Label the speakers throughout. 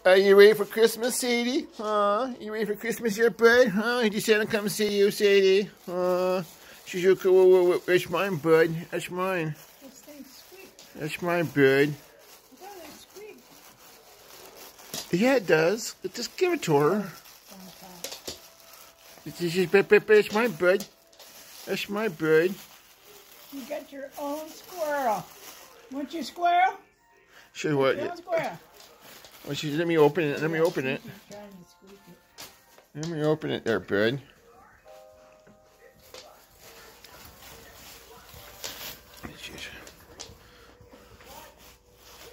Speaker 1: Are you ready for Christmas, Sadie? You ready for Christmas here, bud? Did Santa come see you, Sadie? She's your cool. That's mine, bud. That's mine.
Speaker 2: This thing's squeak.
Speaker 1: That's mine, bud.
Speaker 2: Does it squeak?
Speaker 1: Yeah, it does. But just give it to her. It's my bud. That's my bud.
Speaker 2: You got your own squirrel. Want your squirrel?
Speaker 1: Sure, what?
Speaker 2: Your own squirrel.
Speaker 1: Well, let me open it. Let me open it.
Speaker 2: She's trying to squeak it.
Speaker 1: Let me open it there, bud.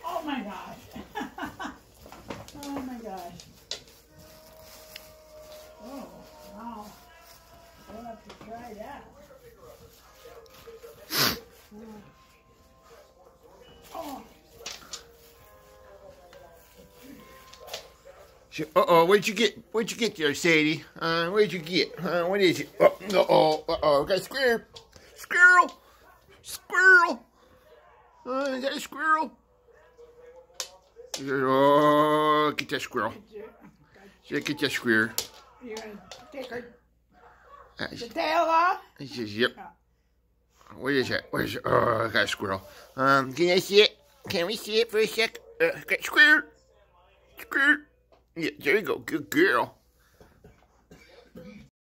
Speaker 2: Oh my gosh. Oh my gosh. Oh, wow. We'll have to try that. Oh.
Speaker 1: Uh-oh, what'd you get? What'd you get there, Sadie? What'd you get? What is it? Uh-oh, got a squirrel. Squirrel! Squirrel! Is that a squirrel? Oh, get that squirrel. Yeah, get that squirrel.
Speaker 2: You're going to take her the tail off?
Speaker 1: He says, yep. What is that? What is it? Oh, I got a squirrel. Can I see it? Can we see it for a sec? Got squirrel. Squirrel. Yeah, there you go. Good girl.